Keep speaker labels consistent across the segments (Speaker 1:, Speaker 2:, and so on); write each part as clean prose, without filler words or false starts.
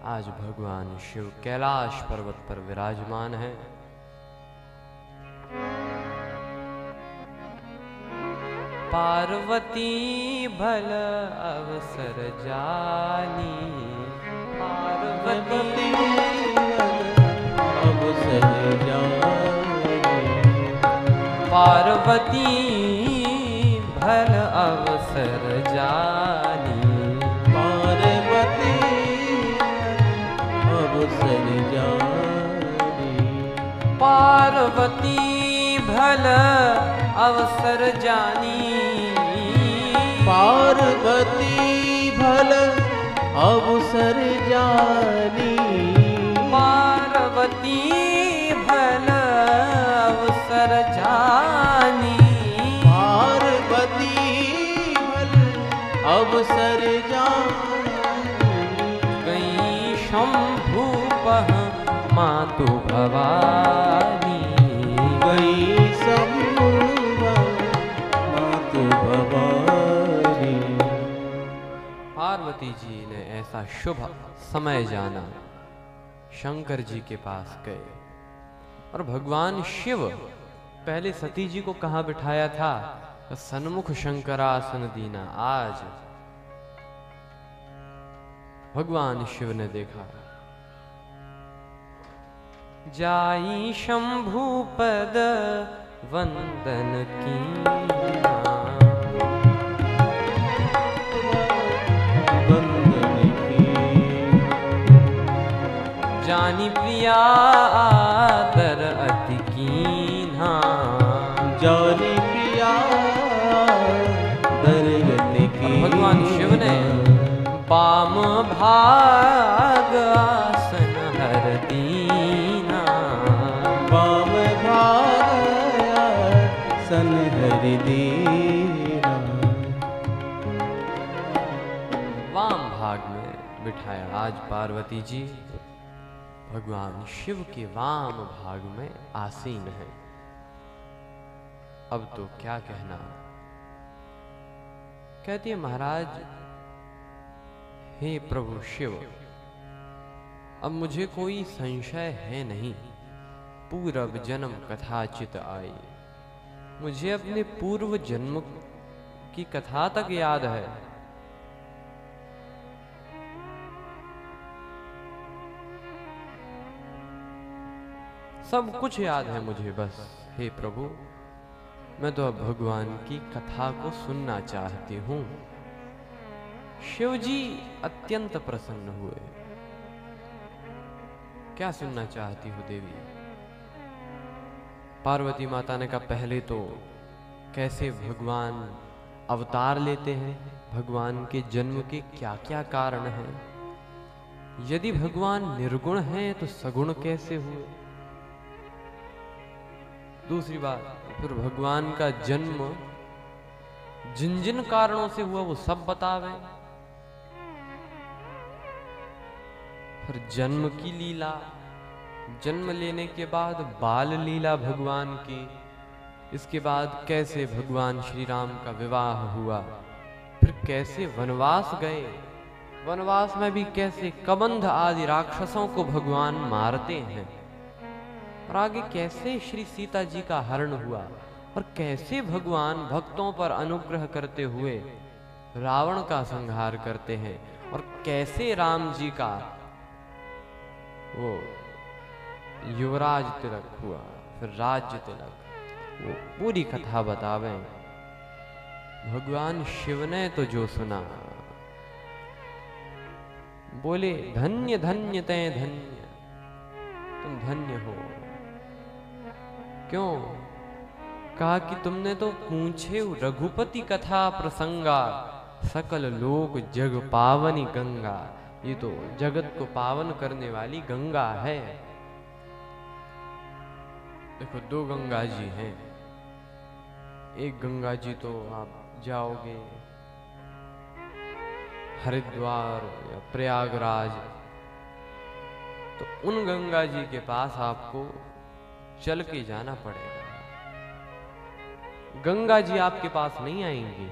Speaker 1: आज भगवान शिव कैलाश पर्वत पर विराजमान है। पार्वती भल अवसर जानी, पार्वती
Speaker 2: अवसर जानी,
Speaker 1: पार्वती भल अवसर जानी,
Speaker 2: पार्वती अवसर जानी,
Speaker 1: पार्वती भल अवसर जानी,
Speaker 2: पार्वती भल अवसर जानी,
Speaker 1: पार्वती भल अवसर जानी,
Speaker 2: पार्वती भल अवसर जानी,
Speaker 1: गई शंभु पह मातु भवानी,
Speaker 2: गई शंभु मातु भवानी।
Speaker 1: पार्वती जी ने ऐसा शुभ समय जाना, शंकर जी के पास गए और भगवान शिव पहले सती जी को कहां बिठाया था? सन्मुख शंकरासन दीना। आज भगवान शिव ने देखा, जाई शंभु पद वंदन कीना, जानी प्रिया आदर अति कीन्हा,
Speaker 2: जानी प्रिया आदर अति कीन्हा।
Speaker 1: भगवान शिव ने वाम भाग आसन हर दीना,
Speaker 2: वाम भाग आसन हर दीना,
Speaker 1: वाम भाग में बिठाया। आज पार्वती जी भगवान शिव के वाम भाग में आसीन है। अब तो क्या कहना। कहती है, महाराज हे प्रभु शिव, अब मुझे कोई संशय है नहीं। पूर्व जन्म कथाचित आई, मुझे अपने पूर्व जन्म की कथा तक याद है। सब कुछ याद है मुझे। बस हे प्रभु, मैं तो अब भगवान की कथा को सुनना चाहती हूं। शिव जी अत्यंत प्रसन्न हुए। क्या सुनना चाहती हो देवी? पार्वती माता ने कहा, पहले तो कैसे भगवान अवतार लेते हैं, भगवान के जन्म के क्या क्या कारण हैं। यदि भगवान निर्गुण हैं तो सगुण कैसे हुए। दूसरी बात, फिर भगवान का जन्म जिन जिन कारणों से हुआ वो सब बतावे। फिर जन्म की लीला, जन्म लेने के बाद बाल लीला भगवान की, इसके बाद कैसे भगवान श्री राम का विवाह हुआ, फिर कैसे वनवास गए, वनवास में भी कैसे कबंध आदि राक्षसों को भगवान मारते हैं, और आगे कैसे श्री सीता जी का हरण हुआ, और कैसे भगवान भक्तों पर अनुग्रह करते हुए रावण का संहार करते हैं, और कैसे राम जी का वो युवराज तिलक हुआ, फिर राज्य तिलक, वो पूरी कथा बतावें। भगवान शिव ने तो जो सुना, बोले, धन्य धन्य तय धन्य, तुम धन्य हो। क्यों? कहा कि तुमने तो पूछे रघुपति कथा प्रसंगा, सकल लोक जग पावनी गंगा। ये तो जगत को पावन करने वाली गंगा है। देखो, दो गंगा जी हैं। एक गंगा जी तो आप जाओगे हरिद्वार या प्रयागराज, तो उन गंगा जी के पास आपको चल के जाना पड़ेगा। गंगा जी आपके पास नहीं आएंगे,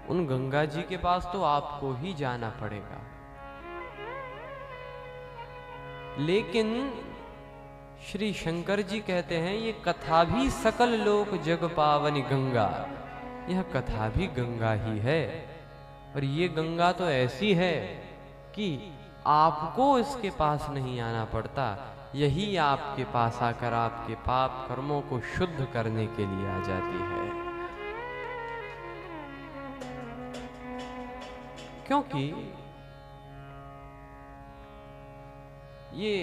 Speaker 1: उन गंगा जी के पास तो आपको ही जाना पड़ेगा। लेकिन श्री शंकर जी कहते हैं ये कथा भी सकल लोक जग पावनी गंगा, यह कथा भी गंगा ही है। और ये गंगा तो ऐसी है कि आपको इसके पास नहीं आना पड़ता, यही आपके पास आकर आपके पाप कर्मों को शुद्ध करने के लिए आ जाती है। क्योंकि ये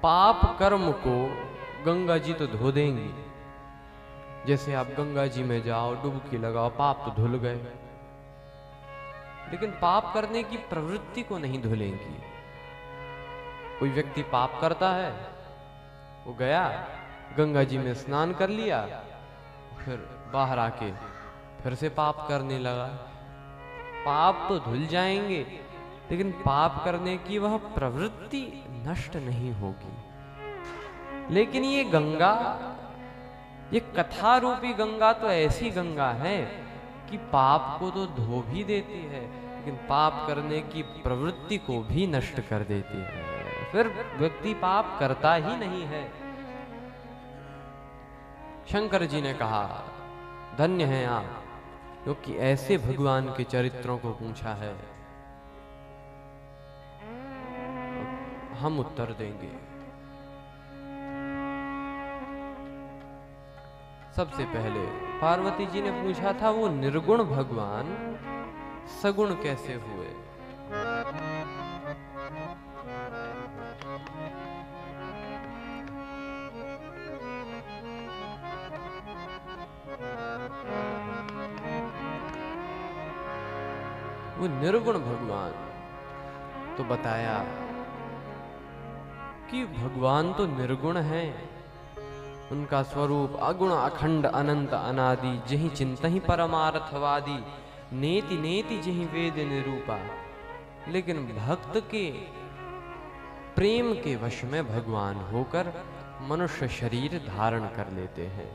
Speaker 1: पाप कर्म को गंगा जी तो धो देंगी। जैसे आप गंगा जी में जाओ, डुबकी लगाओ, पाप तो धुल गए, लेकिन पाप करने की प्रवृत्ति को नहीं धुलेंगी। कोई व्यक्ति पाप करता है, वो गया गंगा जी में स्नान कर लिया, फिर बाहर आके फिर से पाप करने लगा। पाप तो धुल जाएंगे, लेकिन पाप करने की वह प्रवृत्ति नष्ट नहीं होगी। लेकिन ये गंगा, ये कथा रूपी गंगा तो ऐसी गंगा है कि पाप को तो धो भी देती है, लेकिन पाप करने की प्रवृत्ति को भी नष्ट कर देती है। फिर व्यक्ति पाप करता ही नहीं है। शंकर जी ने कहा, धन्य हैं आप, क्योंकि ऐसे भगवान के चरित्रों को पूछा है। हम उत्तर देंगे। सबसे पहले पार्वती जी ने पूछा था, वो निर्गुण भगवान सगुण कैसे हुए? वो निर्गुण भगवान तो बताया कि भगवान तो निर्गुण है, उनका स्वरूप अगुण अखंड अनंत अनादि, जहि चिंतहि परमार्थवादी, नेति नेति जहि वेद निरूपा। लेकिन भक्त के प्रेम के वश में भगवान होकर मनुष्य शरीर धारण कर लेते हैं।